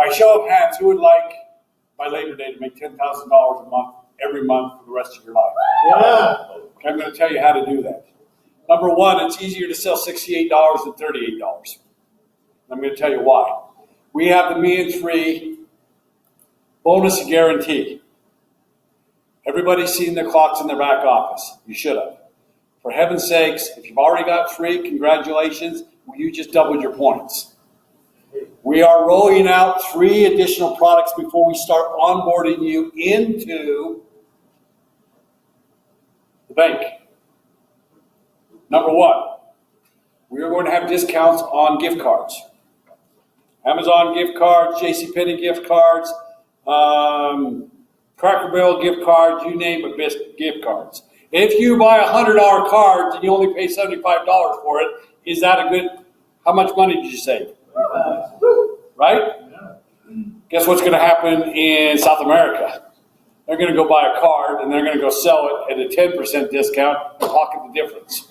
By show of hands, who would like by Labor Day to make $10,000 a month, every month for the rest of your life? Yeah. Okay, I'm going to tell you how to do that. Number one, it's easier to sell $68 than $38. I'm going to tell you why. We have the means-free bonus guarantee. Everybody's seen the clocks in their back office. You should have. For heaven's sakes, if you've already got 3, congratulations. You just doubled your points. We are rolling out 3 additional products before we start onboarding you into the bank. Number 1, we are going to have discounts on gift cards. Amazon gift cards, JCPenney gift cards, Cracker Barrel gift cards, you name it, gift cards. If you buy $100 cards and you only pay $75 for it, is that a good, how much money did you save? Right? Guess what's going to happen in South America? They're going to go buy a card and they're going to go sell it at a 10% discount and pocket the difference.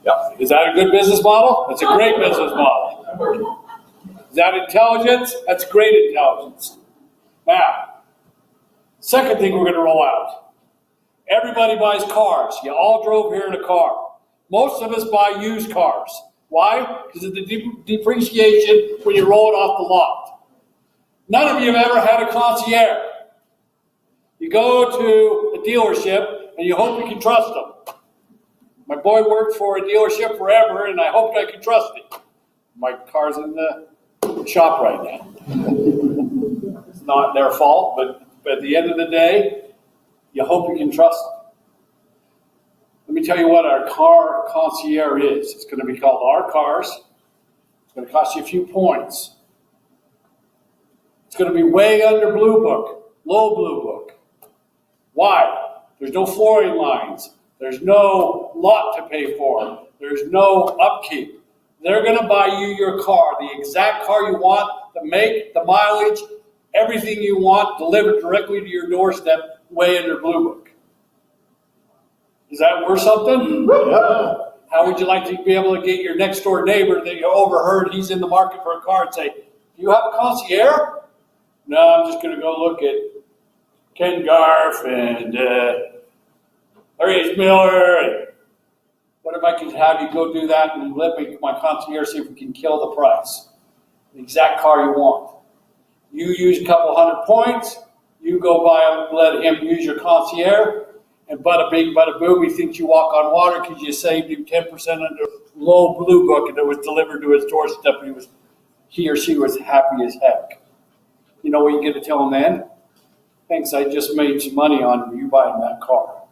Yep. Is that a good business model? That's a great business model. Is that intelligence? That's great intelligence. Now, second thing we're going to roll out. Everybody buys cars. You all drove here in a car. Most of us buy used cars. Why? Because of the depreciation when you roll it off the lot. None of you have ever had a concierge. You go to a dealership and you hope you can trust them. My boy worked for a dealership forever and I hoped I could trust him. My car's in the shop right now. It's not their fault, but at the end of the day, you hope you can trust them. Let me tell you what our car concierge is. It's going to be called Our Cars. It's going to cost you a few points. It's going to be way under Blue Book, low Blue Book. Why? There's no flooring lines. There's no lot to pay for. There's no upkeep. They're going to buy you your car, the exact car you want, the make, the mileage, everything you want, delivered directly to your doorstep, way under Blue Book. Is that worth something? Yeah. How would you like to be able to get your next door neighbor that you overheard he's in the market for a car and say, do you have a concierge? No, I'm just going to go look at Ken Garf and Larry H. Miller. And what if I could have you go do that and let my concierge see if we can kill the price? The exact car you want. You use a couple hundred points. You go by and let him use your concierge. And bada bing, bada boom, he thinks you walk on water because you saved him 10% under low Blue Book and it was delivered to his doorstep and he or she was happy as heck. You know what you get to tell him then? Thanks, I just made some money on you buying that car.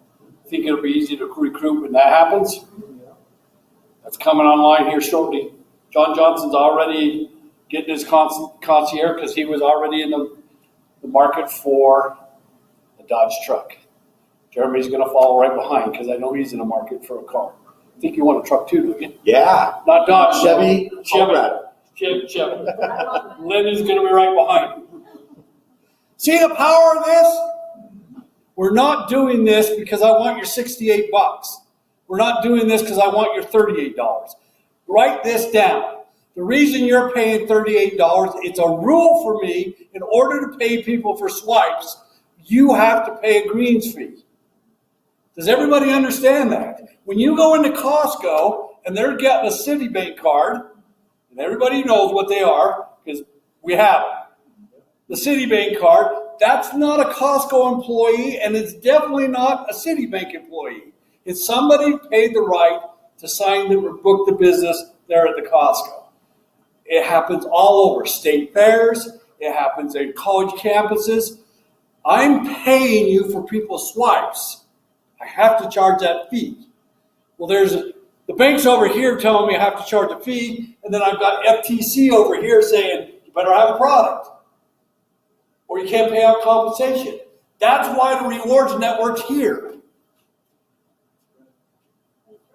Think it'll be easy to recruit when that happens? That's coming online here shortly. John Johnson's already getting his concierge because he was already in the market for a Dodge truck. Jeremy's going to follow right behind because I know he's in the market for a car. I think you want a truck too, don't you? Yeah. Not Dodge. Chevy. Chevy. Lenny's going to be right behind. See the power of this? We're not doing this because I want your $68. We're not doing this because I want your $38. Write this down. The reason you're paying $38, it's a rule for me. In order to pay people for swipes, you have to pay a greens fee. Does everybody understand that? When you go into Costco and they're getting a Citibank card, and everybody knows what they are because we have them. The Citibank card, that's not a Costco employee and it's definitely not a Citibank employee. It's somebody who paid the right to sign the book the business there at the Costco. It happens all over state fairs. It happens at college campuses. I'm paying you for people's swipes. I have to charge that fee. Well, the bank's over here telling me I have to charge a fee, and then I've got FTC over here saying you better have a product, or you can't pay out compensation. That's why the rewards network's here.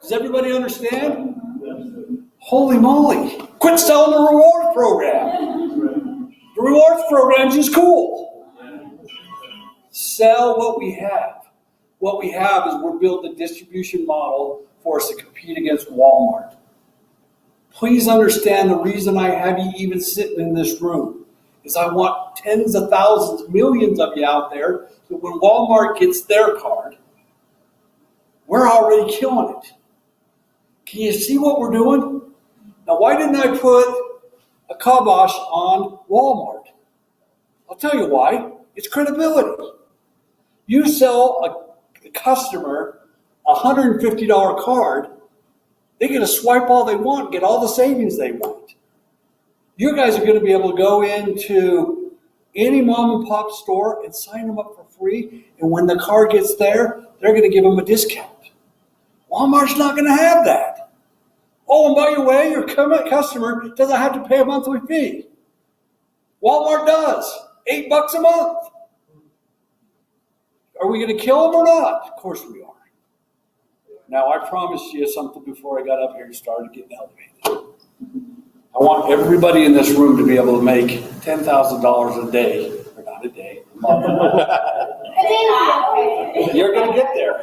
Does everybody understand? Holy moly! Quit selling the rewards program. The rewards program's just cool. Sell what we have. What we have is we're building a distribution model for us to compete against Walmart. Please understand the reason I have you even sitting in this room is I want tens of thousands, millions of you out there that when Walmart gets their card, we're already killing it. Can you see what we're doing? Now, why didn't I put a kibosh on Walmart? I'll tell you why. It's credibility. You sell a customer a $150 card, they get to swipe all they want, get all the savings they want. You guys are going to be able to go into any mom and pop store and sign them up for free, and when the card gets there, they're going to give them a discount. Walmart's not going to have that. Oh, and by the way, your customer doesn't have to pay a monthly fee. Walmart does. $8 a month. Are we going to kill them or not? Of course we are. Now, I promised you something before I got up here and started getting elevated. I want everybody in this room to be able to make $10,000 a day, or not a day, a month. You're going to get there.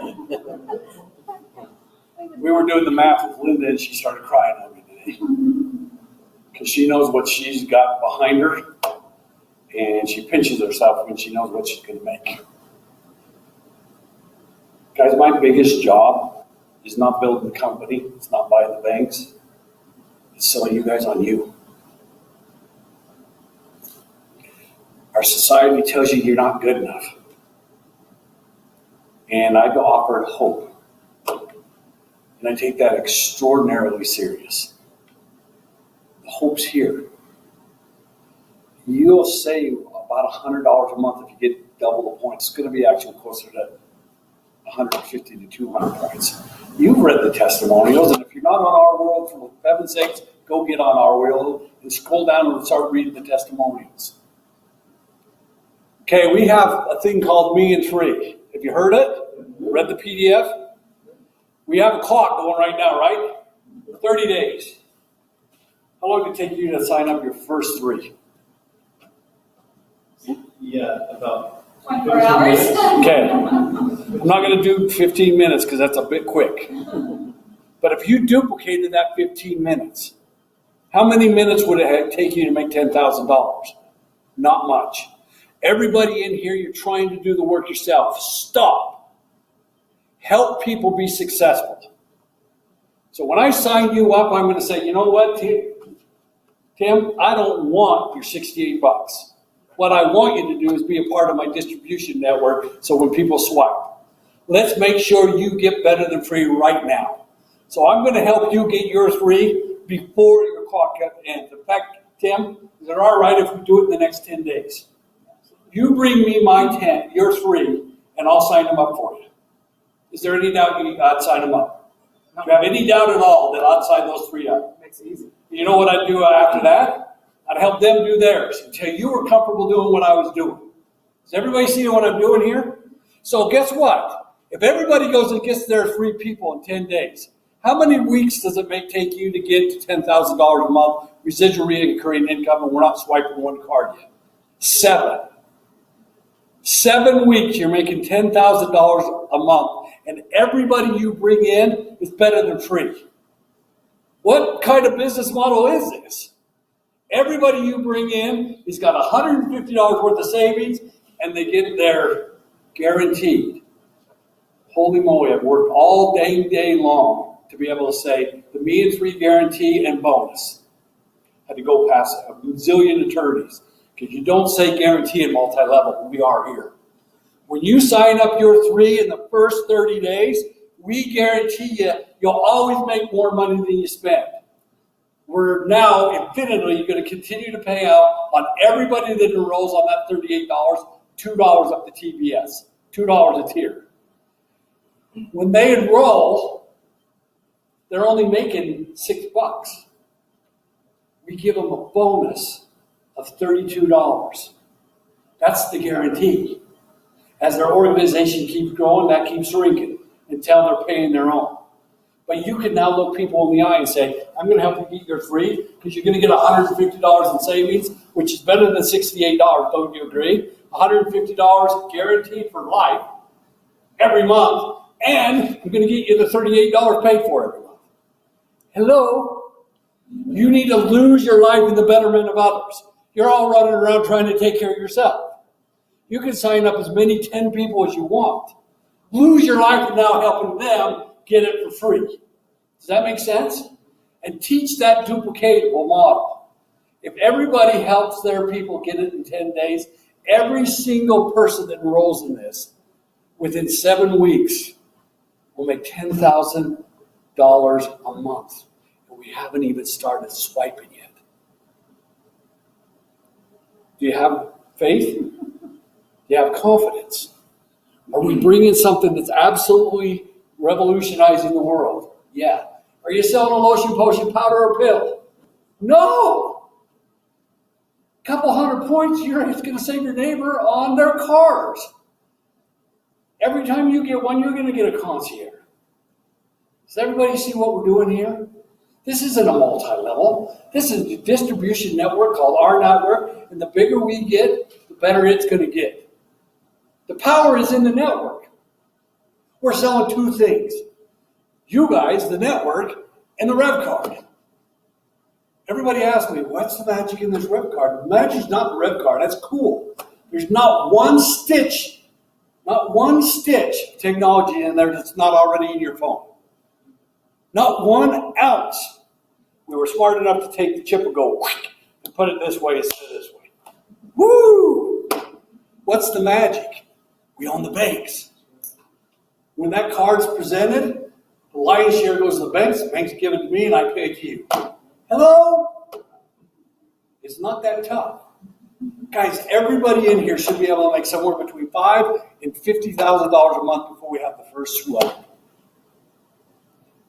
We were doing the math with Linda, and she started crying on me today because she knows what she's got behind her, and she pinches herself when she knows what she's going to make. Guys, my biggest job is not building the company. It's not buying the banks. It's selling you guys on you. Our society tells you you're not good enough. And I've offered hope. And I take that extraordinarily serious. The hope's here. You'll save about $100 a month if you get double the points. It's going to be actually closer to 150 to 200 points. You've read the testimonials, and if you're not on Our World, for heaven's sakes, go get on Our World and scroll down and start reading the testimonials. Okay, we have a thing called Me in 3. Have you heard it? Read the PDF? We have a clock going right now, right? 30 days. How long did it take you to sign up your first 3? Yeah, about 24 hours. Okay. I'm not going to do 15 minutes because that's a bit quick. But if you duplicated that 15 minutes, how many minutes would it take you to make $10,000? Not much. Everybody in here, you're trying to do the work yourself. Stop. Help people be successful. So when I sign you up, I'm going to say, you know what, Tim, I don't want your $68. What I want you to do is be a part of my distribution network so when people swipe, let's make sure you get better than free right now. So I'm going to help you get your 3 before your clock ends. In fact, Tim, is it all right if we do it in the next 10 days? You bring me your 3, and I'll sign them up for you. Is there any doubt I'd sign them up? Do you have any doubt at all that I'd sign those 3 up? makes it easy. You know what I'd do after that? I'd help them do theirs until you were comfortable doing what I was doing. Does everybody see what I'm doing here? So guess what? If everybody goes and gets their 3 people in 10 days, how many weeks does it take you to get to $10,000 a month residual recurring income, and we're not swiping one card yet? 7. 7 weeks, you're making $10,000 a month, and everybody you bring in is better than free. What kind of business model is this? Everybody you bring in has got $150 worth of savings, and they get their guaranteed. Holy moly, I've worked all day long to be able to say the Me in 3 guarantee and bonus. Had to go past a zillion attorneys because you don't say guarantee in multi-level. We are here. When you sign up your 3 in the first 30 days, we guarantee you'll always make more money than you spend. We're now infinitely going to continue to pay out on everybody that enrolls on that $38, $2 up to TBS, $2 a tier. When they enroll, they're only making $6. We give them a bonus of $32. That's the guarantee. As their organization keeps growing, that keeps shrinking until they're paying their own. But you can now look people in the eye and say, I'm going to help you get your 3 because you're going to get $150 in savings, which is better than $68. Don't you agree? $150 guaranteed for life every month, and I'm going to get you the $38 paid for every month. Hello? You need to lose your life in the betterment of others. You're all running around trying to take care of yourself. You can sign up as many 10 people as you want. Lose your life in now helping them get it for free. Does that make sense? And teach that duplicatable model. If everybody helps their people get it in 10 days, every single person that enrolls in this within 7 weeks will make $10,000 a month. And we haven't even started swiping yet. Do you have faith? Do you have confidence? Are we bringing something that's absolutely revolutionizing the world? Yeah. Are you selling a lotion, potion, powder, or pill? No. A couple hundred points, it's going to save your neighbor on their cars. Every time you get one, you're going to get a concierge. Does everybody see what we're doing here? This isn't a multi-level. This is a distribution network called rNetwork, and the bigger we get, the better it's going to get. The power is in the network. We're selling two things. You guys, the network, and the Revvcard. Everybody asks me, what's the magic in this Revvcard? The magic's not the Revvcard. That's cool. There's not one stitch of technology in there that's not already in your phone. Not 1 ounce. We were smart enough to take the chip and go and put it this way instead of this way. Woo! What's the magic? We own the banks. When that card's presented, the lion's share goes to the banks give it to me, and I pay it to you. Hello? It's not that tough. Guys, everybody in here should be able to make somewhere between $5,000 and $50,000 a month before we have the first swipe.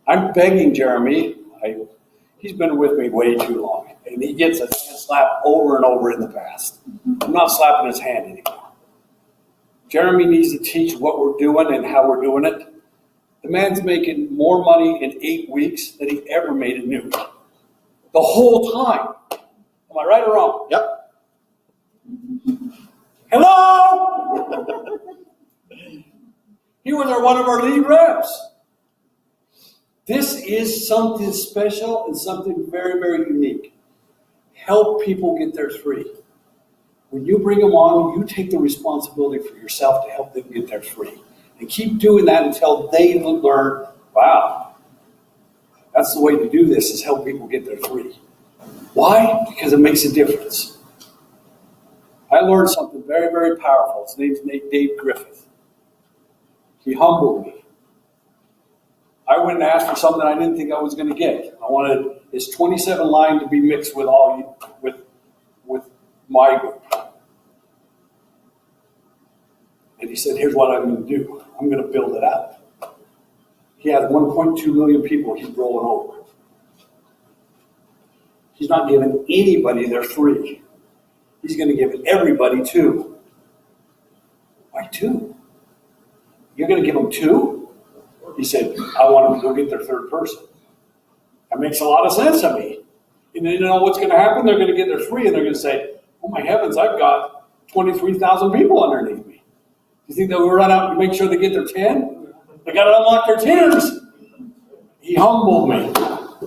I'm begging Jeremy. He's been with me way too long, and he gets a hand slap over and over in the past. I'm not slapping his hand anymore. Jeremy needs to teach what we're doing and how we're doing it. The man's making more money in 8 weeks than he ever made in New York. The whole time. Am I right or wrong? Yep. Hello? He was one of our lead reps. This is something special and something very, very unique. Help people get their free. When you bring them on, you take the responsibility for yourself to help them get their free. And keep doing that until they learn, wow, that's the way to do this, is help people get their free. Why? Because it makes a difference. I learned something very, very powerful. His name's Dave Griffith. He humbled me. I went and asked for something I didn't think I was going to get. I wanted his 27 line to be mixed with my group. And he said, here's what I'm going to do. I'm going to build it out. He has 1.2 million people he's rolling over. He's not giving anybody their free. He's going to give everybody 2. Why 2? You're going to give them 2? He said, I want them to go get their third person. That makes a lot of sense to me. And then you know what's going to happen? They're going to get their free, and they're going to say, oh my heavens, I've got 23,000 people underneath me. You think that we run out and make sure they get their 10? They got to unlock their 10s. He humbled me.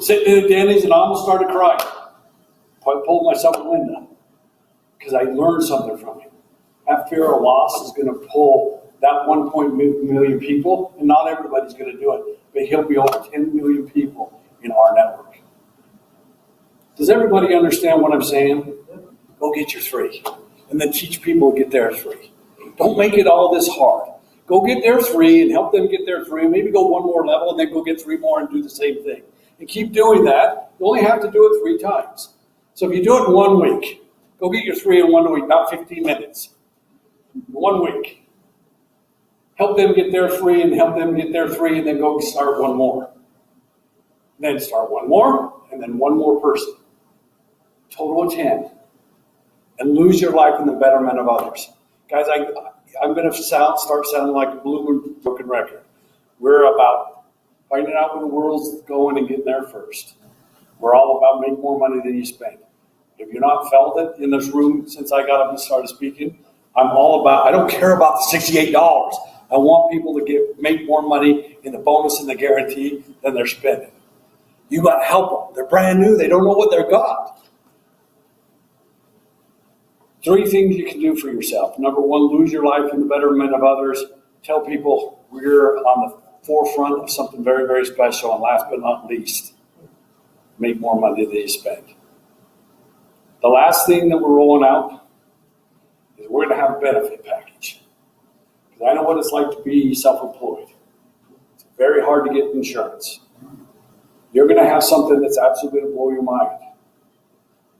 Sitting in the Denny's, and I almost started crying. I pulled myself with Linda because I learned something from him. That fear of loss is going to pull that 1.1 million people, and not everybody's going to do it, but he'll be over 10 million people in our network. Does everybody understand what I'm saying? Go get your free, and then teach people to get theirs free. Don't make it all this hard. Go get their free and help them get their free. Maybe go one more level and then go get 3 more and do the same thing. And keep doing that. You only have to do it 3 times. So if you do it in 1 week, go get your 3 in 1 week, about 15 minutes. 1 week. Help them get their free and help them get their 3, and then go start 1 more. Then start 1 more, and then 1 more person. Total of 10. And lose your life in the betterment of others. Guys, I'm going to start sounding like a blooming broken record. We're about finding out where the world's going and getting there first. We're all about make more money than you spend. If you're not felt it in this room since I got up and started speaking, I don't care about the $68. I want people to make more money in the bonus and the guarantee than they're spending. You got to help them. They're brand new. They don't know what they've got. 3 things you can do for yourself. Number 1, lose your life in the betterment of others. Tell people we're on the forefront of something very, very special. And last but not least, make more money than you spend. The last thing that we're rolling out is we're going to have a benefit package. Because I know what it's like to be self-employed. It's very hard to get insurance. You're going to have something that's absolutely going to blow your mind.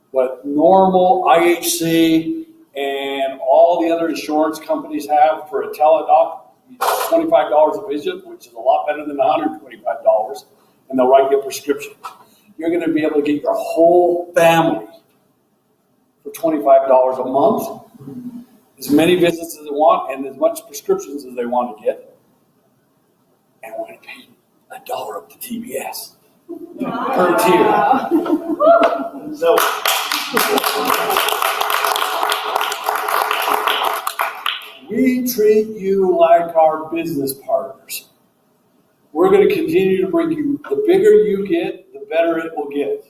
What normal IHC and all the other insurance companies have for a teledoc, $25 a visit, which is a lot better than $125, and they'll write you a prescription. You're going to be able to get your whole family for $25 a month, as many visits as they want, and as much prescriptions as they want to get. And we're going to pay $1 up to TBS per tier. So, We treat you like our business partners. We're going to continue to bring you, the bigger you get, the better it will get.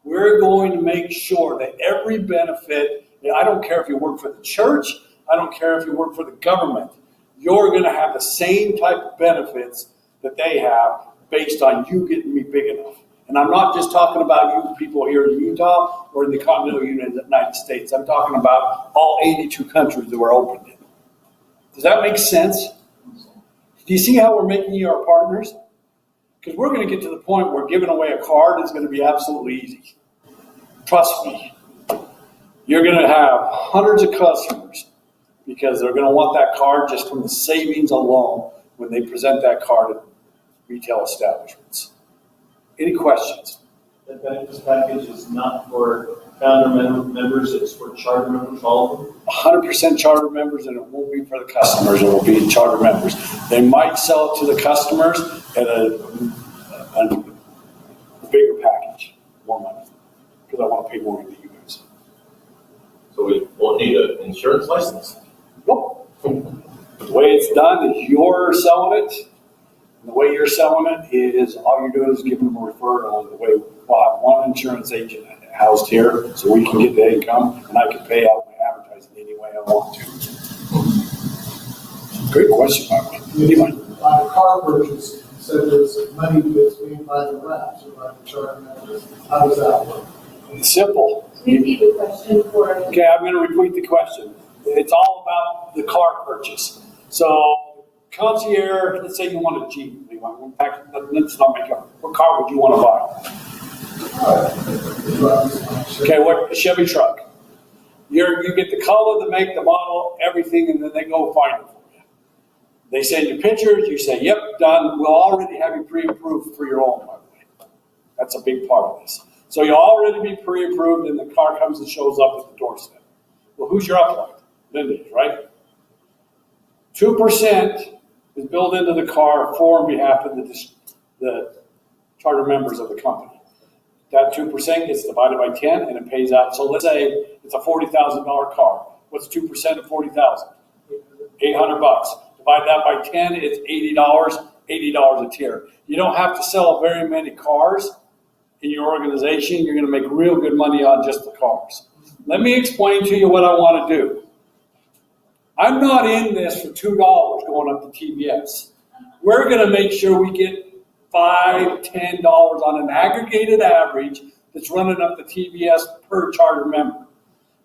We're going to make sure that every benefit, I don't care if you work for the church, I don't care if you work for the government, you're going to have the same type of benefits that they have based on you getting me big enough. And I'm not just talking about you people here in Utah or in the continental United States. I'm talking about all 82 countries that we're open in. Does that make sense? Do you see how we're making you our partners? Because we're going to get to the point where giving away a card is going to be absolutely easy. Trust me. You're going to have hundreds of customers because they're going to want that card just from the savings alone when they present that card at retail establishments. Any questions? the benefits package is not for founder members, it's for charter members, all of them? 100% charter members, and it won't be for the customers, it will be charter members. They might sell it to the customers at a bigger package, more money, because I want to pay more to you guys. So we won't need an insurance license? Nope. The way it's done is you're selling it, and the way you're selling it is all you're doing is giving them a referral. And the way we'll have one insurance agent housed here, so we can get the income, and I can pay out my advertising any way I want to. Great question, by the way. Anyway. On a car purchase, you said there's money that's being by the reps, or by the charter members. How does that work? It's simple. Repeat the question for. Okay, I'm going to repeat the question. It's all about the car purchase. So, concierge, let's say you want a Jeep. Let's not make up. What car would you want to buy? Okay, what Chevy truck? You get the color, the make, the model, everything, and then they go find it for you. They send you pictures. You say, "Yep, done." We'll already have you pre-approved for your own, by the way. That's a big part of this. So you'll already be pre-approved, and the car comes and shows up at the doorstep. Well, who's your upline? Lindy's, right? 2% is built into the car for on behalf of the charter members of the company. That 2% gets divided by 10, and it pays out. So let's say it's a $40,000 car. What's 2% of 40,000? $800. Divide that by 10, it's $80. $80 a tier. You don't have to sell very many cars in your organization. You're going to make real good money on just the cars. Let me explain to you what I want to do. I'm not in this for $2 going up to TBS. We're going to make sure we get $5, $10 on an aggregated average that's running up the TBS per charter member.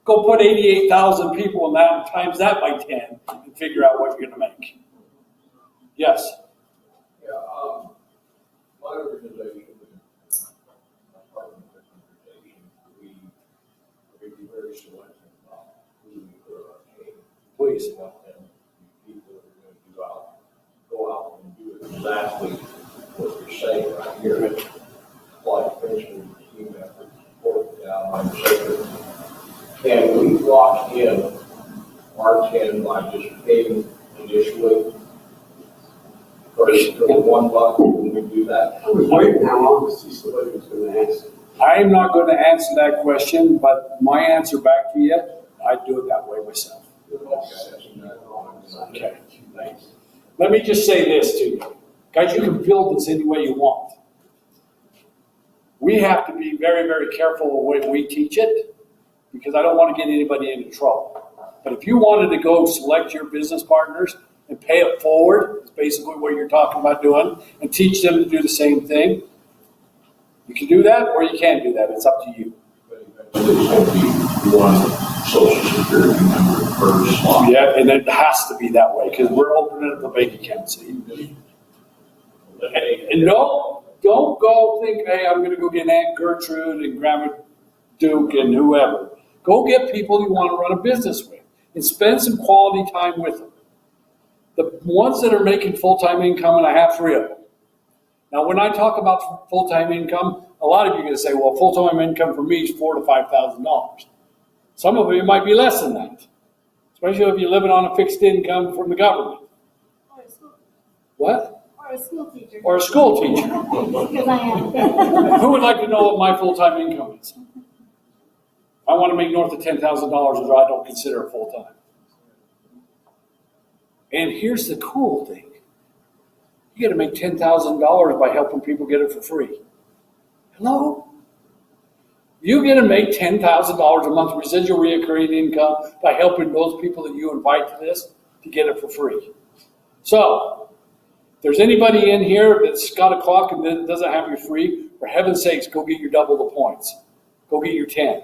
Go put 88,000 people in that and times that by 10 and figure out what you're going to make. Yes? Yeah, my organization, we be very selective about who we put our team. Please. And people that are going to go out and do exactly what you're saying right here. Like, for instance, team effort, work down, I'm saying, can we lock in our 10 by just paying initially? For $1 when we do that? I was waiting how long to see somebody was going to answer. I'm not going to answer that question, but my answer back to you, I'd do it that way myself. Okay. Let me just say this to you. Guys, you can build this any way you want. We have to be very, very careful with the way we teach it because I don't want to get anybody into trouble. But if you wanted to go select your business partners and pay it forward, it's basically what you're talking about doing, and teach them to do the same thing, you can do that or you can't do that. It's up to you. But eventually it's going to be one social security number per slot. Yeah, and it has to be that way because we're opening up the bank account. See? And don't go think, hey, I'm going to go get Aunt Gertrude and Grandma Duke and whoever. Go get people you want to run a business with and spend some quality time with them. The ones that are making full-time income, and I have 3 of them. Now, when I talk about full-time income, a lot of you are going to say, well, full-time income for me is $4,000 to $5,000. Some of it might be less than that, especially if you're living on a fixed income from the government. Or a school, What? or a school teacher. Or a school teacher. Because I am. Who would like to know what my full-time income is? I want to make north of $10,000, which I don't consider full-time. And here's the cool thing. You got to make $10,000 by helping people get it for free. Hello? You get to make $10,000 a month residual recurring income by helping those people that you invite to this to get it for free. So, if there's anybody in here that's got a clock and doesn't have your free, for heaven's sakes, go get your double the points. Go get your 10.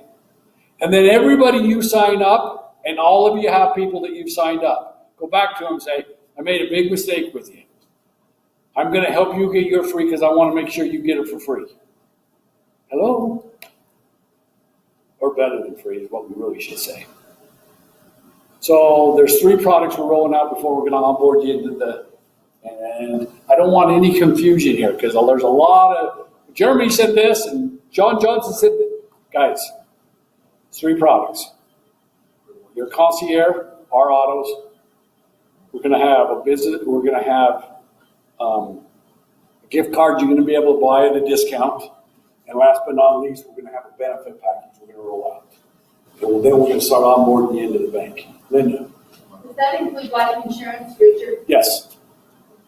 And then everybody you sign up, and all of you have people that you've signed up, go back to them and say, I made a big mistake with you. I'm going to help you get your free because I want to make sure you get it for free. Hello? Or better than free is what we really should say. So there's 3 products we're rolling out before we're going to onboard you into the, and I don't want any confusion here because there's a lot of, Jeremy said this and John Johnson said this. Guys, 3 products. Your concierge, our autos. We're going to have a business, we're going to have a gift card you're going to be able to buy at a discount. And last but not least, we're going to have a benefit package we're going to roll out. And then we're going to start onboarding you into the bank. Linda? Does that include life insurance, Richard? Yes.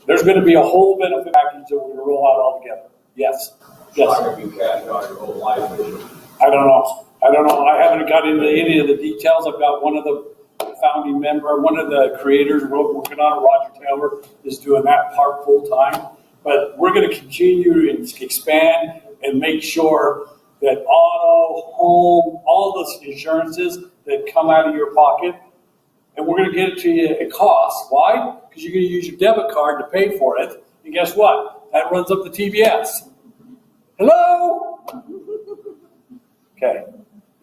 There's going to be a whole benefit package that we're going to roll out all together. Yes. Yes. It's not going to be cashed out your whole life, is it? I don't know. I haven't got into any of the details. I've got one of the founding member, one of the creators working on it, Roger Taylor, is doing that part full time. But we're going to continue to expand and make sure that auto, home, all those insurances that come out of your pocket, and we're going to get it to you at cost. Why? Because you're going to use your debit card to pay for it. And guess what? That runs up the TBS. Hello? Okay.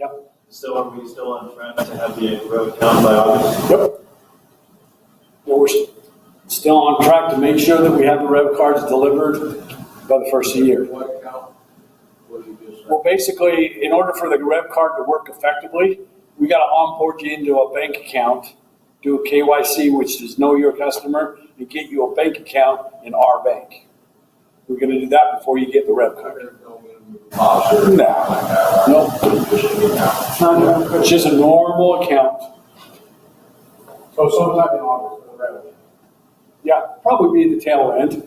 Yep. So are we still on track to have the road account by August? Yep. Well, we're still on track to make sure that we have the Revvcards delivered by the first of the year. What account? What did you just say? Well, basically, in order for the Revvcard to work effectively, we got to onboard you into a bank account, do a KYC, which is know your customer, and get you a bank account in our bank. We're going to do that before you get the Revvcard. Deposit or No. anything like that, right? Nope. Just an account. It's just a normal account. So sometime in August, for the revenue. Yeah, probably be the tail end.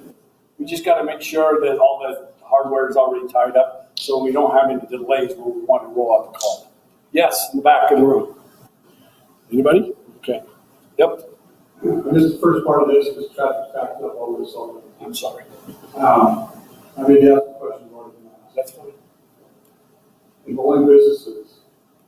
We just got to make sure that all the hardware is already tied up so we don't have any delays when we want to roll out the card. Yes, in the back of the room. Anybody? Okay. Yep. And this is the first part of this, because traffic's backed up over this all. I'm sorry. I may be asking questions more than that. That's fine. In bowling businesses,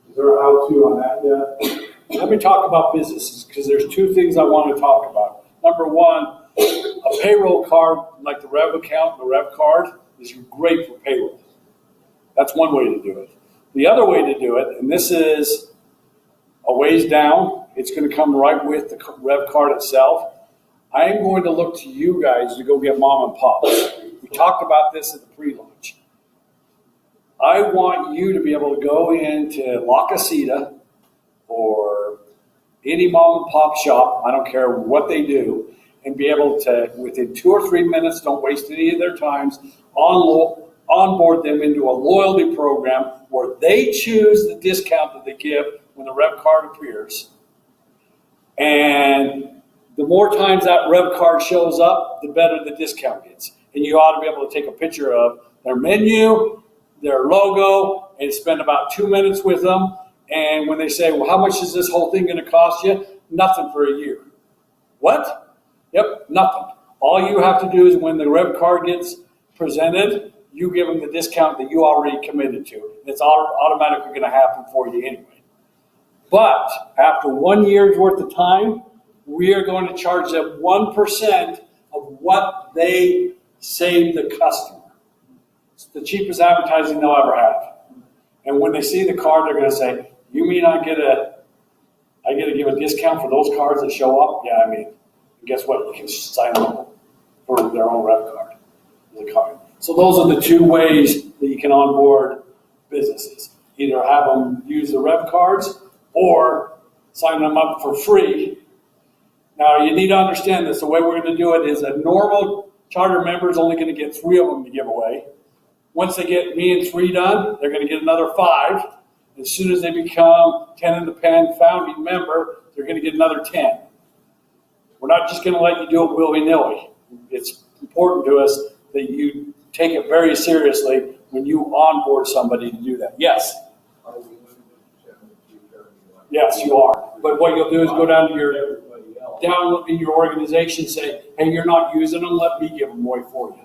is there a how-to on that yet? Let me talk about businesses because there's 2 things I want to talk about. Number 1, a payroll card like the Rev account, the Revvcard, is great for payroll. That's one way to do it. The other way to do it, and this is a ways down, it's going to come right with the Revvcard itself. I am going to look to you guys to go get mom and pop. We talked about this at the pre-launch. I want you to be able to go into La Casita or any mom and pop shop, I don't care what they do, and be able to, within 2 or 3 minutes, don't waste any of their times, onboard them into a loyalty program where they choose the discount that they give when the Revvcard appears. And the more times that Revvcard shows up, the better the discount gets. And you ought to be able to take a picture of their menu their logo and spend about 2 minutes with them. And when they say, well, how much is this whole thing going to cost you? Nothing for a year. What? Yep, nothing. All you have to do is when the Revvcard gets presented, you give them the discount that you already committed to. It's automatically going to happen for you anyway. But after 1 year's worth of time, we are going to charge them 1% of what they save the customer. It's the cheapest advertising they'll ever have. And when they see the card, they're going to say, you mean I get to give a discount for those cards that show up? Yeah, I mean, guess what? You can sign them up for their own Revvcard. The card. So those are the two ways that you can onboard businesses. Either have them use the Revvcards or sign them up for free. Now, you need to understand this. The way we're going to do it is a normal charter member is only going to get 3 of them to give away. Once they get me and 3 done, they're going to get another 5. As soon as they become 10 in the pen founding member, they're going to get another 10. We're not just going to let you do it willy-nilly. It's important to us that you take it very seriously when you onboard somebody to do that. Yes? Yes, you are. But what you'll do is go down in your organization, say, hey, you're not using them, let me give them away for you.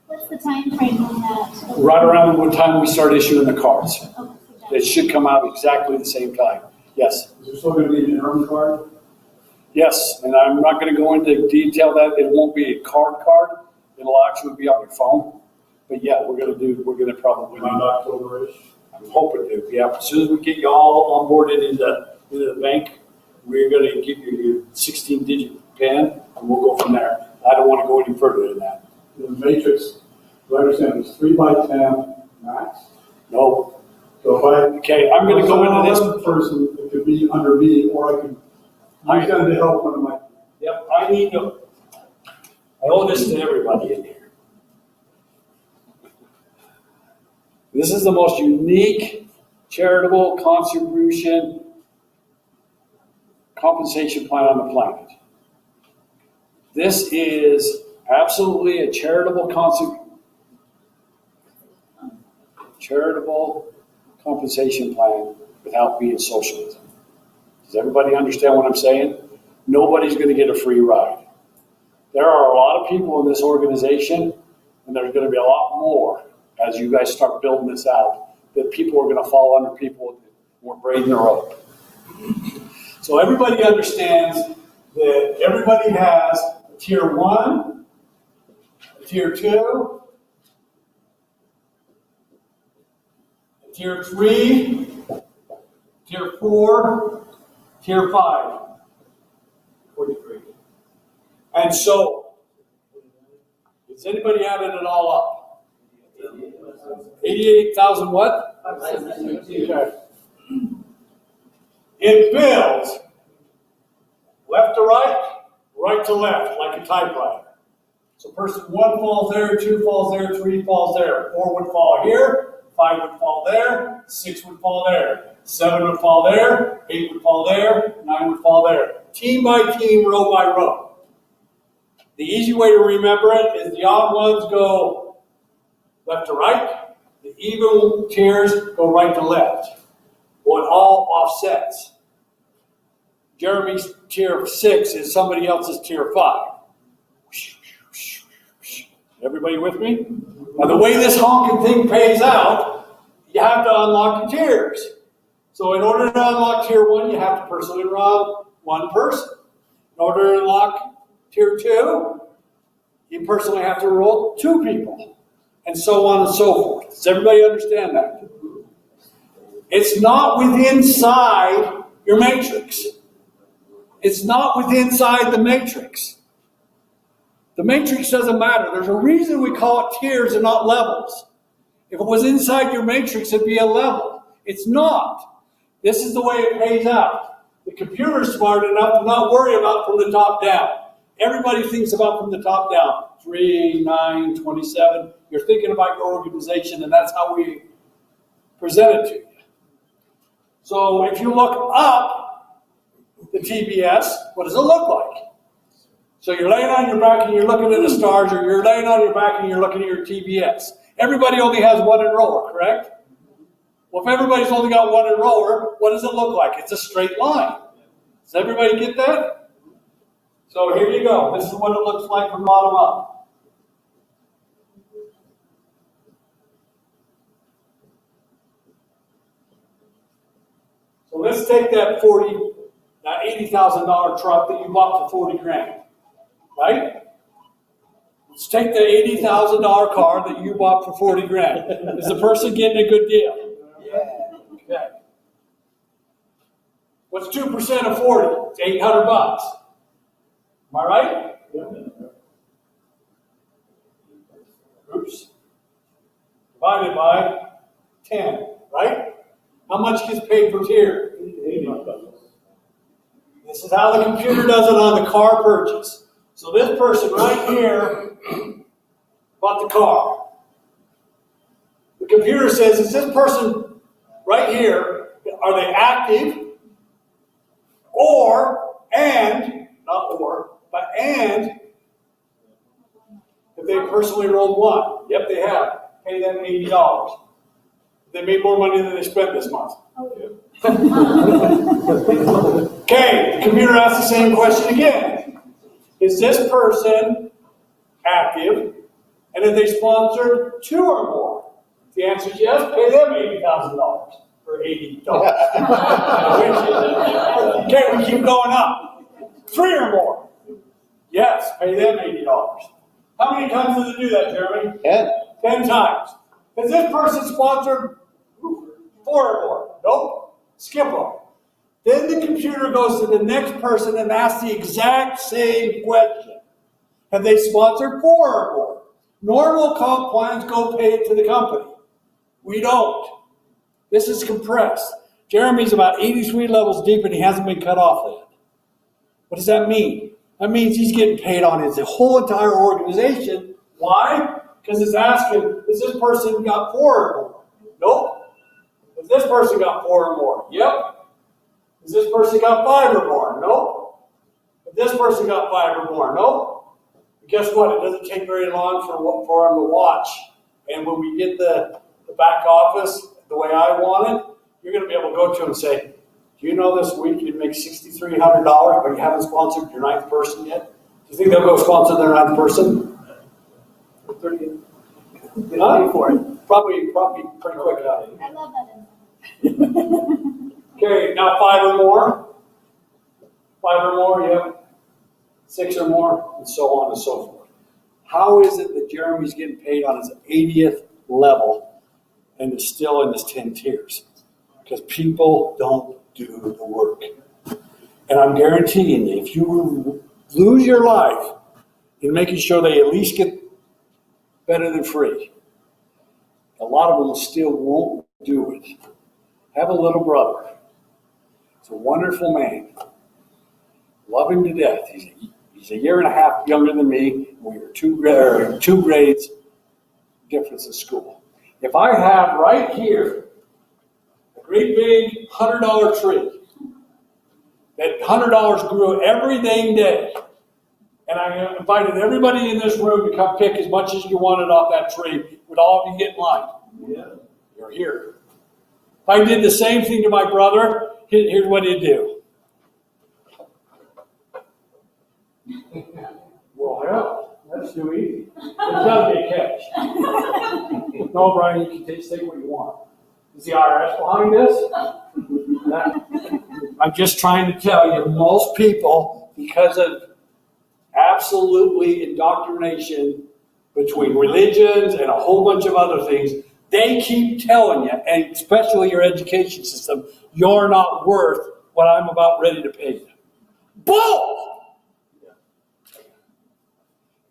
What's the time frame on that? Right around the time we start issuing the cards. Oh, It should come out exactly the same time. Yes? Is there still going to be an interim card? Yes, and I'm not going to go into detail that it won't be a card. It'll actually be on your phone. But yeah, we're going to probably Around October-ish? I'm hoping to. Yeah, as soon as we get you all onboarded into the bank, we're going to give you your 16-digit PIN, and we'll go from there. I don't want to go any further than that. The matrix, do I understand, it's 3 by 10 max? No. So if Okay, I'm going to go into this. One person, it could be under me, or I can use them to help one of my. Yep, I owe this to everybody in here. This is the most unique charitable contribution compensation plan on the planet. This is absolutely a charitable compensation plan without being socialism. Does everybody understand what I'm saying? Nobody's going to get a free ride. There are a lot of people in this organization, and there's going to be a lot more as you guys start building this out, that people are going to fall under people that weren't braiding the rope. So everybody understands that everybody has a tier 1, a tier 2, a tier 3, tier 4, tier 5. 43. And so, is anybody adding it all up? 88,000 what? Okay. It builds left to right, right to left, like a typewriter. So person 1 falls there, 2 falls there, 3 falls there, 4 would fall here, 5 would fall there, 6 would fall there, 7 would fall there, 8 would fall there, 9 would fall there. Team by team, row by row. The easy way to remember it is the odd ones go left to right, the even tiers go right to left. Well, it all offsets. Jeremy's tier 6 is somebody else's tier 5. Everybody with me? Now, the way this honking thing pays out, you have to unlock the tiers. So in order to unlock tier 1, you have to personally enroll 1 person. In order to unlock tier 2, you personally have to enroll 2 people. And so on and so forth. Does everybody understand that? It's not within inside your matrix. It's not within inside the matrix. The matrix doesn't matter. There's a reason we call it tiers and not levels. If it was inside your matrix, it'd be a level. It's not. This is the way it pays out. The computer's smart enough to not worry about from the top down. Everybody thinks about from the top down. 3, 9, 27. You're thinking about your organization, and that's how we present it to you. So if you look up the TBS, what does it look like? So you're laying on your back and you're looking at the stars, or you're laying on your back and you're looking at your TBS. Everybody only has one enroller, correct? Well, if everybody's only got one enroller, what does it look like? It's a straight line. Does everybody get that? So here you go. This is what it looks like from bottom up. So let's take that $80,000 truck that you bought for 40 grand, right? Let's take the $80,000 car that you bought for 40 grand. Is the person getting a good deal? Yeah. Okay. What's 2% of 40? It's 800 bucks. Am I right? Oops. Divided by 10, right? How much gets paid from here? This is how the computer does it on the car purchase. So this person right here bought the car. The computer says, is this person right here, are they active? And if they personally rolled one. Yep, they have. Pay them $80. They made more money than they spent this month. Okay, the computer asks the same question again. Is this person active? And if they sponsored 2 or more? If the answer is yes, pay them $80,000 for $80. Okay, we keep going up. 3 or more? Yes, pay them $80. How many times does it do that, Jeremy? 10. 10 times. Has this person sponsored 4 or more? Nope. Skip them. Then the computer goes to the next person and asks the exact same question. Have they sponsored 4 or more? Normal comp plans go pay it to the company. We don't. This is compressed. Jeremy's about 83 levels deep and he hasn't been cut off yet. What does that mean? That means he's getting paid on his whole entire organization. Why? Because it's asking, has this person got 4 or more? Nope. Has this person got 4 or more? Yep. Has this person got 5 or more? Nope. Has this person got 5 or more? Nope. But guess what? It doesn't take very long for him to watch. And when we get the back office the way I want it, you're going to be able to go to him and say, do you know this week you'd make $6,300, but you haven't sponsored your 9th person yet? Do you think they'll go sponsor their 9th person? 30. For it. Probably pretty quick. I love that. Okay, now 5 or more. 5 or more, yep. 6 or more, and so on and so forth. How is it that Jeremy's getting paid on his 80th level and is still in his 10 tiers? Because people don't do the work. And I'm guaranteeing you, if you lose your life in making sure they at least get better than free, a lot of them still won't do it. I have a little brother. He's a wonderful man. Love him to death. He's a year and a half younger than me. We were 2 grades difference in school. If I have right here a great big $100 tree, that $100 grew every dang day, and I invited everybody in this room to come pick as much as you wanted off that tree, would all of you get in line? Yeah. You're here. If I did the same thing to my brother, here's what he'd do. Well, hell, that's too easy. There's got to be a catch. No, Brian, you can take what you want. Is the IRS behind this? I'm just trying to tell you, most people, because of absolutely indoctrination between religions and a whole bunch of other things, they keep telling you, and especially your education system, you're not worth what I'm about ready to pay you. Bull!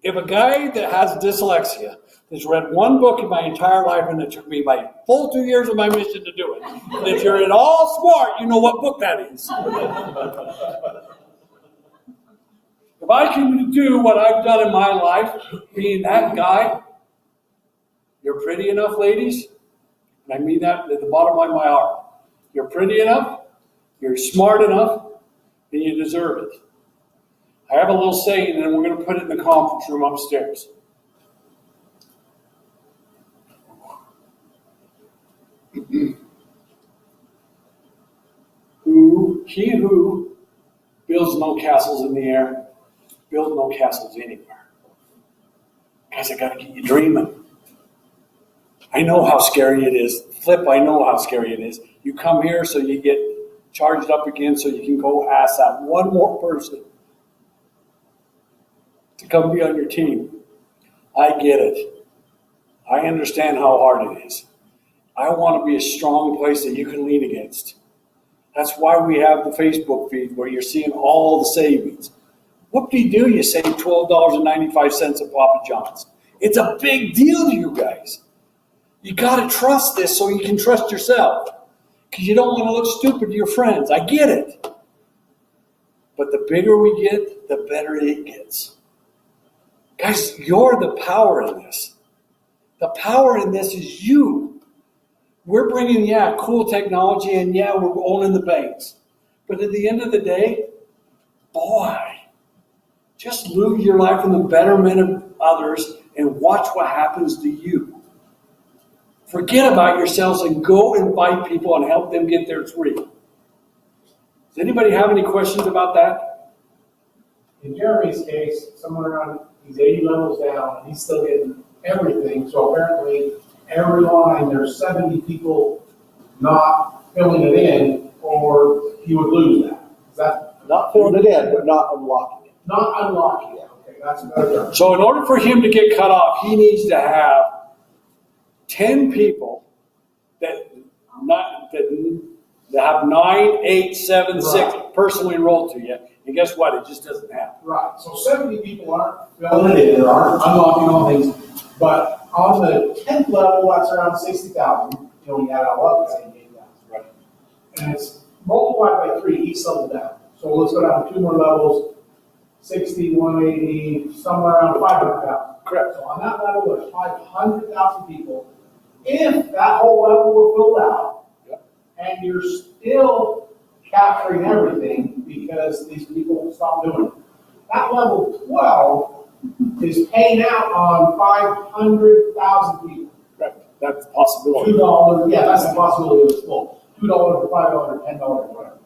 If a guy that has dyslexia has read one book in my entire life, and it took me my full 2 years of my mission to do it, and if you're at all smart, you know what book that is. If I can do what I've done in my life, being that guy, you're pretty enough, ladies, and I mean that at the bottom line of my heart. You're pretty enough, you're smart enough, and you deserve it. I have a little saying, and then we're going to put it in the conference room upstairs. He who builds no castles in the air, builds no castles anywhere. Guys, I got to get you dreaming. I know how scary it is. Flip, I know how scary it is. You come here so you get charged up again so you can go ask that one more person to come be on your team. I get it. I understand how hard it is. I want to be a strong place that you can lean against. That's why we have the Facebook feed where you're seeing all the savings. Whoop-de-doo, you save $12.95 at Papa John's. It's a big deal to you guys. You got to trust this so you can trust yourself. Because you don't want to look stupid to your friends. I get it. But the bigger we get, the better it gets. Guys, you're the power in this. The power in this is you. We're bringing, cool technology, and we're owning the banks. But at the end of the day, boy, just live your life in the betterment of others and watch what happens to you. Forget about yourselves and go invite people and help them get their three. Does anybody have any questions about that? In Jeremy's case, somewhere around, he's 80 levels down, and he's still getting everything. So apparently, every line, there's 70 people not filling it in, or he would lose that. Is that Not filling it in, but not unlocking it. not unlocking it? Okay, that's a better term. So in order for him to get cut off, he needs to have 10 people that have 9, 8, 7, 6 Right. personally enrolled to you. And guess what? It just doesn't happen. Right, so 70 people aren't filling it in, or aren't unlocking all things, but on the 10th level, that's around 60,000, you add it all up, it's 88,000. Right. And it's multiplied by 3 each level down. So let's go down to 2 more levels, 60, 180, somewhere around 500,000. Correct. So on that level, there's 500,000 people. If that whole level were filled out, Yep. and you're still capturing everything because these people stop doing it, that level 12 is paying out on 500,000 people. Right. That's a possibility. $2, that's the possibility of this full. $2 or $5 or $10 or whatever.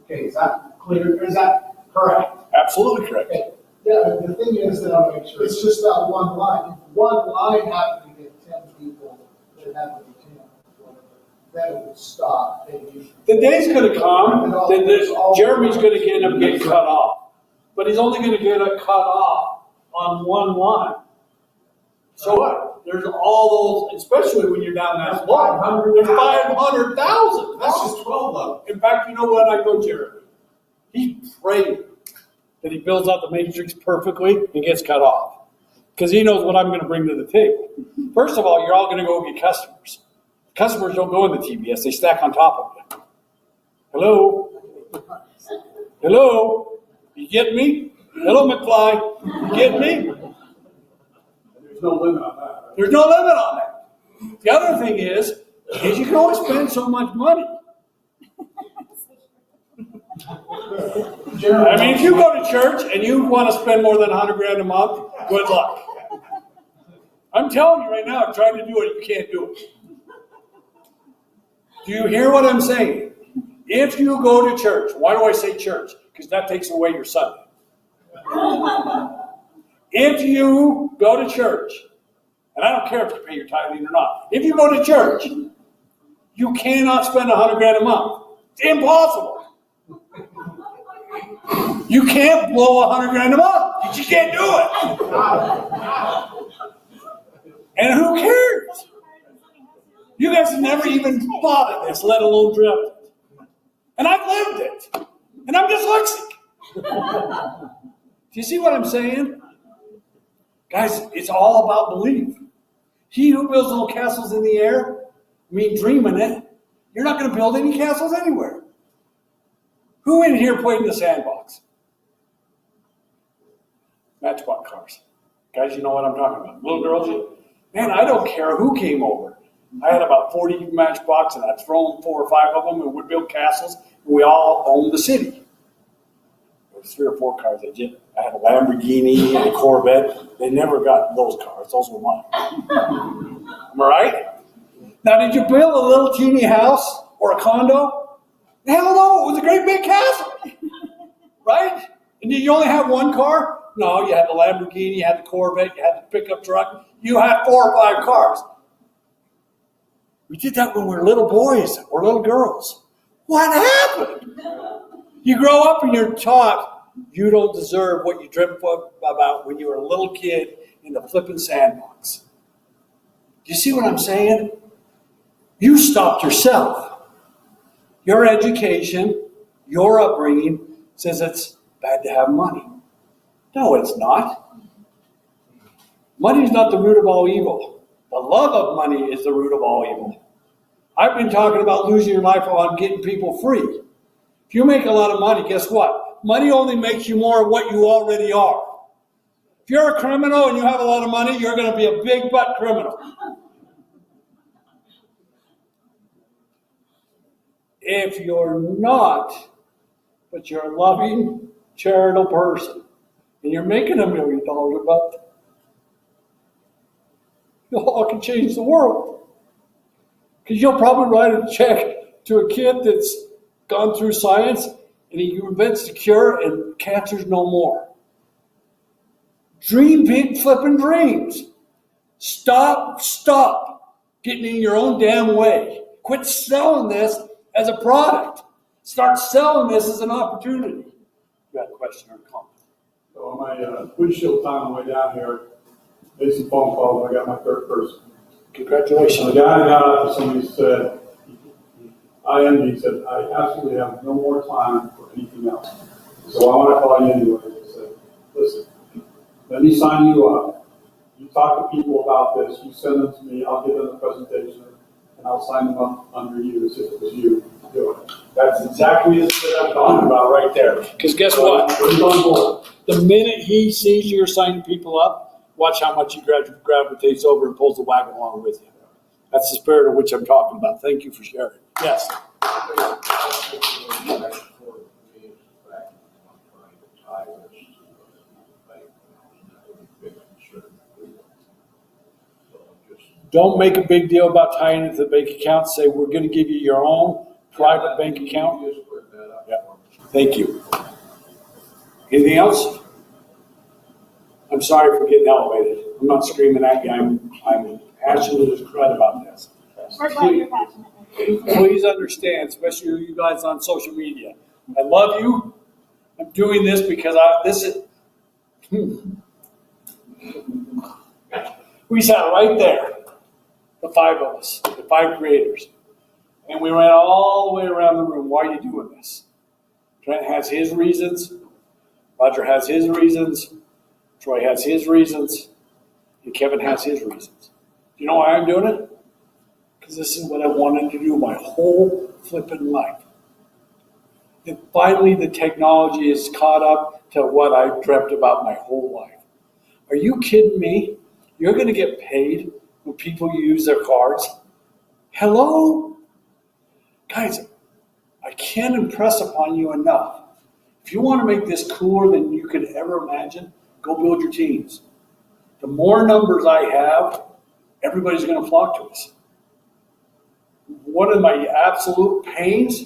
Okay, is that clear? Or is that correct? Absolutely correct. Okay. Yeah, the thing is that I'll make sure. it's just that one line. If one line happened to get 10 people, that happened to 10, then it would stop. And you, The day's going to come that Jeremy's going to end up getting cut off. But he's only going to get cut off on one line. So what? There's all those, especially when you're down that low. There's 500,000. That's just 12 levels. In fact, you know what? I know Jeremy. He's praying that he builds out the matrix perfectly and gets cut off. Because he knows what I'm going to bring to the table. First of all, you're all going to go get customers. Customers don't go in the TBS. They stack on top of you. Hello? Hello? You get me? Hello, McFly. You get me? There's no limit on that. There's no limit on that. The other thing is you can only spend so much money. I mean, if you go to church and you want to spend more than $100,000 a month, good luck. I'm telling you right now, trying to do it, you can't do it. Do you hear what I'm saying? If you go to church, why do I say church? Because that takes away your Sunday. If you go to church, and I don't care if you pay your tithing or not, if you go to church, you cannot spend $100,000 a month. It's impossible. You can't blow $100,000 a month. You just can't do it. And who cares? You guys have never even thought of this, let alone dreamt it. And I've lived it. And I'm dyslexic. Do you see what I'm saying? Guys, it's all about belief. He who builds no castles in the air, dreaming it, you're not going to build any castles anywhere. Who in here played in the sandbox? Matchbox cars. Guys, you know what I'm talking about. Little girls, man, I don't care who came over. I had about 40 matchbox and I'd thrown 4 or 5 of them and we'd build castles. And we all owned the city. was 3 or 4 cars. I had a Lamborghini and a Corvette. They never got those cars. Those were mine. Am I right? Now, did you build a little teeny house or a condo? Hell no, it was a great big castle. Right? And did you only have one car? No, you had the Lamborghini, you had the Corvette, you had the pickup truck. You had 4 or 5 cars. We did that when we were little boys or little girls. What happened? You grow up and you're taught you don't deserve what you dreamt about when you were a little kid in the flipping sandbox. Do you see what I'm saying? You stopped yourself. Your education, your upbringing says it's bad to have money. No, it's not. Money is not the root of all evil. The love of money is the root of all evil. I've been talking about losing your life on getting people free. If you make a lot of money, guess what? Money only makes you more of what you already are. If you're a criminal and you have a lot of money, you're going to be a big butt criminal. If you're not, but you're a loving, charitable person, and you're making $1 million a month, you all can change the world. Because you'll probably write a check to a kid that's gone through science and he invents the cure and cancer's no more. Dream big flipping dreams. Stop getting in your own damn way. Quit selling this as a product. Start selling this as an opportunity. You got a question or a comment? So on my windshield time on the way down here, made some phone calls, and I got my 3rd person. Congratulations. The guy got up and somebody said, he said, I absolutely have no more time for anything else. So I want to call you anyway. I said, listen, let me sign you up. You talk to people about this, you send them to me, I'll give them a presentation, and I'll sign them up under you as if it was you doing it. That's exactly the thing I'm talking about right there. Because guess what? He's on board. The minute he sees you're signing people up, watch how much he gravitates over and pulls the wagon along with you. That's the spirit of which I'm talking about. Thank you for sharing. Yes. Don't make a big deal about tying it to the bank account. Say, we're going to give you your own private bank account. Yeah. Thank you. Anything else? I'm sorry for getting elevated. I'm not screaming at you. I'm passionate as crud about this. We're glad you're passionate. Please understand, especially you guys on social media. I love you. I'm doing this because we sat right there, the 5 of us, the 5 creators, and we ran all the way around the room. Why are you doing this? Trent has his reasons. Roger has his reasons. Troy has his reasons. And Kevin has his reasons. Do you know why I'm doing it? Because this is what I wanted to do my whole flipping life. And finally, the technology is caught up to what I dreamt about my whole life. Are you kidding me? You're going to get paid when people use their cards? Hello? Guys, I can't impress upon you enough. If you want to make this cooler than you could ever imagine, go build your teams. The more numbers I have, everybody's going to flock to us. One of my absolute pains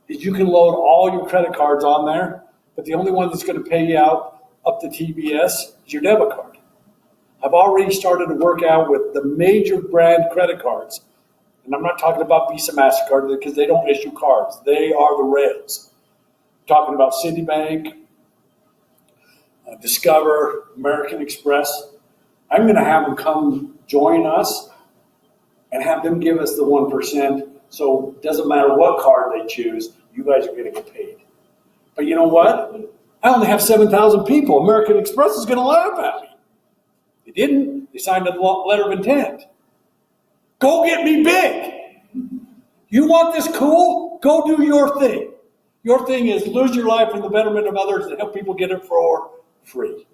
is you can load all your credit cards on there, but the only one that's going to pay you out up to TBS is your debit card. I've already started to work out with the major brand credit cards, and I'm not talking about Visa, MasterCard, because they don't issue cards. They are the rails. I'm talking about Citibank, Discover, American Express. I'm going to have them come join us and have them give us the 1%. So it doesn't matter what card they choose, you guys are going to get paid. But you know what? I only have 7,000 people. American Express is going to laugh at me. They didn't. They signed a letter of intent. Go get me big. You want this cool? Go do your thing. Your thing is lose your life for the betterment of others and help people get it for free.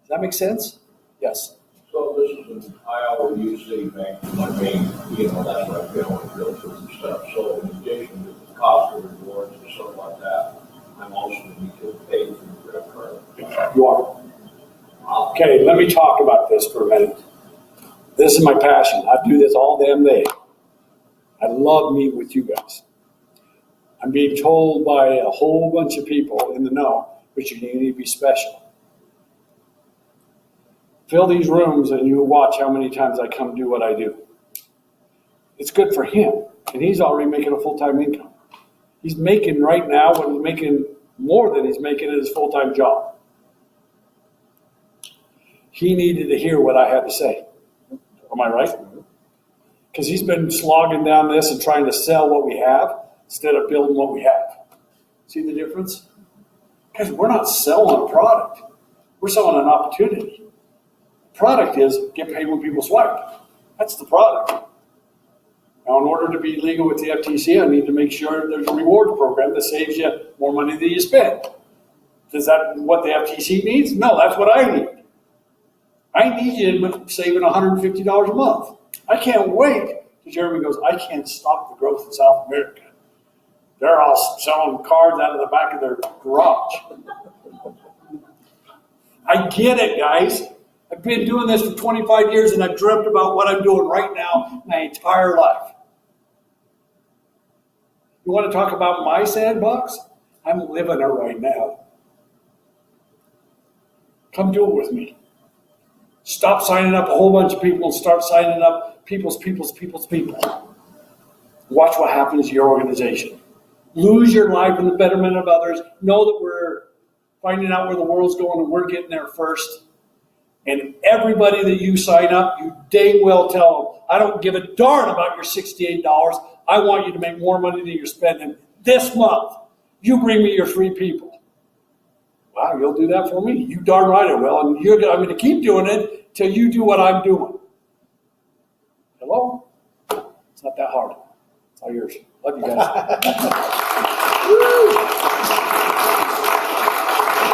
Does that make sense? Yes. So this is, I always use Citibank for my main, that's what I feel with realtors and stuff. So in addition to the cost of rewards and stuff like that, I'm also going to get paid for me talk about this for a minute. This is my passion. I do this all damn day. I love meeting with you guys. I'm being told by a whole bunch of people in the know, but you need to be special. Fill these rooms and you watch how many times I come do what I do. It's good for him, and he's already making a full-time income. He's making right now what he's making more than he's making at his full-time job. He needed to hear what I had to say. Am I right? Because he's been slogging down this and trying to sell what we have instead of building what we have. See the difference? Guys, we're not selling a product. We're selling an opportunity. The product is get paid when people swipe. That's the product. Now, in order to be legal with the FTC, I need to make sure there's a rewards program that saves you more money than you spend. Is that what the FTC needs? No, that's what I need. I need you saving $150 a month. I can't wait till Jeremy goes, I can't stop the growth in South America. They're all selling cards out of the back of their garage. I get it, guys. I've been doing this for 25 years and I've dreamt about what I'm doing right now my entire life. You want to talk about my sandbox? I'm living it right now. Come do it with me. Stop signing up a whole bunch of people and start signing up people's people. Watch what happens to your organization. Lose your life in the betterment of others. Know that we're finding out where the world's going and we're getting there first. And everybody that you sign up, you dang well tell them, I don't give a darn about your $68. I want you to make more money than you're spending this month. You bring me your free people. Wow, you'll do that for me? You darn right I will. And I'm going to keep doing it till you do what I'm doing. Hello? It's not that hard. It's all yours. Love you guys.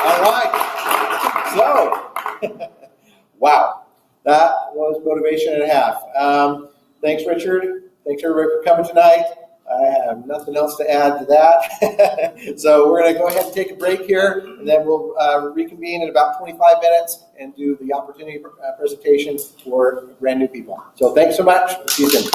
All right. So, wow. That was motivation and a half. Thanks, Richard. Thanks, everybody, for coming tonight. I have nothing else to add to that. So we're going to go ahead and take a break here, and then we'll reconvene in about 25 minutes and do the opportunity presentation for brand new people. So thanks so much. See you soon.